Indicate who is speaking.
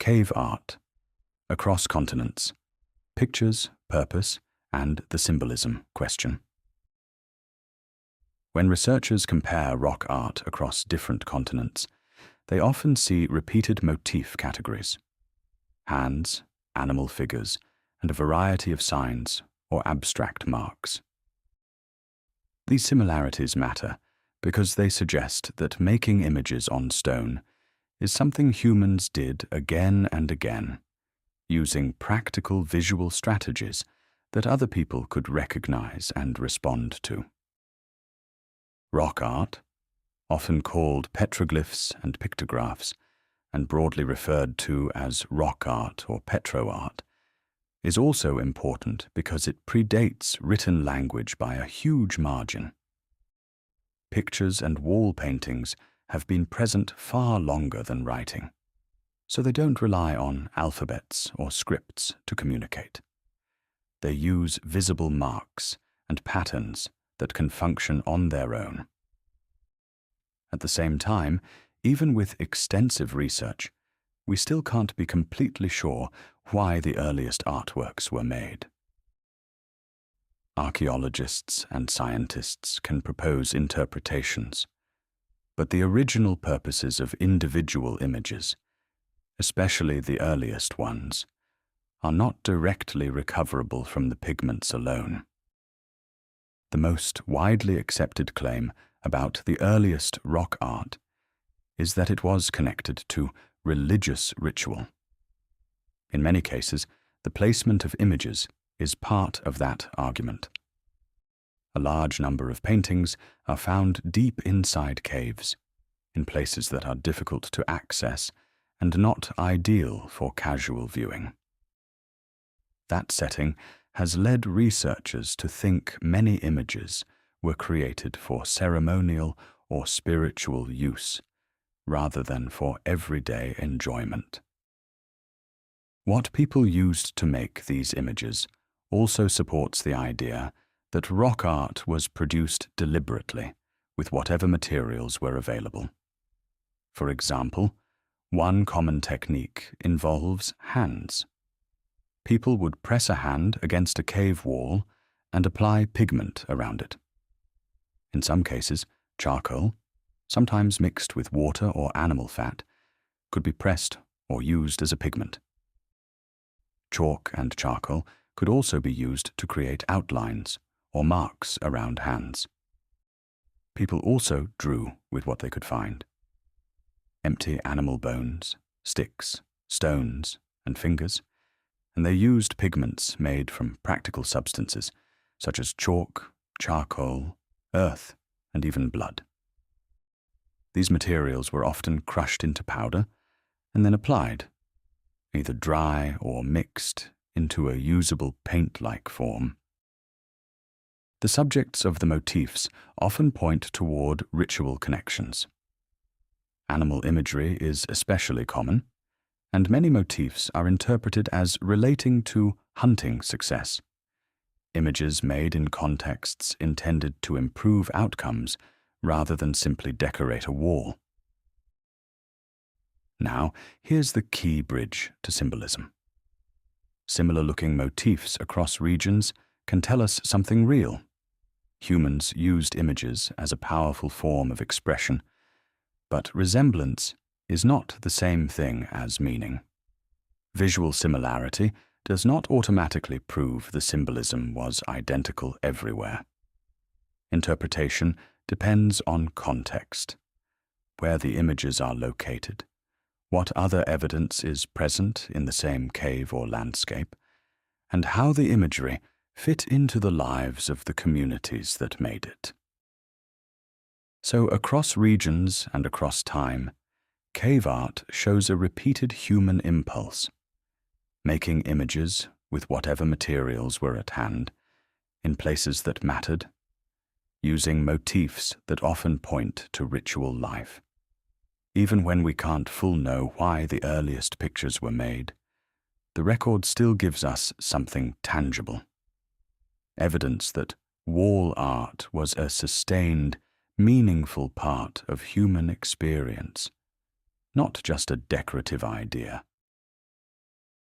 Speaker 1: Cave art, across continents, pictures, purpose, and the symbolism question. When researchers compare rock art across different continents, they often see repeated motif categories: hands, animal figures, and a variety of signs or abstract marks. These similarities matter because they suggest that making images on stone is something humans did again and again, using practical visual strategies that other people could recognize and respond to. Rock art, often called petroglyphs and pictographs, and broadly referred to as rock art or petroart, is also important because it predates written language by a huge margin. Pictures and wall paintings have been present far longer than writing, so they don't rely on alphabets or scripts to communicate. They use visible marks and patterns that can function on their own. At the same time, even with extensive research, we still can't be completely sure why the earliest artworks were made. Archaeologists and scientists can propose interpretations, but the original purposes of individual images, especially the earliest ones, are not directly recoverable from the pigments alone. The most widely accepted claim about the earliest rock art is that it was connected to religious ritual. In many cases, the placement of images is part of that argument. A large number of paintings are found deep inside caves, in places that are difficult to access and not ideal for casual viewing. That setting has led researchers to think many images were created for ceremonial or spiritual use, rather than for everyday enjoyment. What people used to make these images also supports the idea that rock art was produced deliberately with whatever materials were available. For example, one common technique involves hands. People would press a hand against a cave wall and apply pigment around it. In some cases, charcoal, sometimes mixed with water or animal fat, could be pressed or used as a pigment. Chalk and charcoal could also be used to create outlines or marks around hands. People also drew with what they could find: empty animal bones, sticks, stones, and fingers, and they used pigments made from practical substances such as chalk, charcoal, earth, and even blood. These materials were often crushed into powder and then applied, either dry or mixed, into a usable paint-like form. The subjects of the motifs often point toward ritual connections. Animal imagery is especially common, and many motifs are interpreted as relating to hunting success. Images made in contexts intended to improve outcomes rather than simply decorate a wall. Now, here's the key bridge to symbolism. Similar-looking motifs across regions can tell us something real. Humans used images as a powerful form of expression, but resemblance is not the same thing as meaning. Visual similarity does not automatically prove the symbolism was identical everywhere. Interpretation depends on context, where the images are located, what other evidence is present in the same cave or landscape, and how the imagery fit into the lives of the communities that made it. So across regions and across time, cave art shows a repeated human impulse, making images with whatever materials were at hand, in places that mattered, using motifs that often point to ritual life. Even when we can't fully know why the earliest pictures were made, the record still gives us something tangible. Evidence that wall art was a sustained, meaningful part of human experience, not just a decorative idea.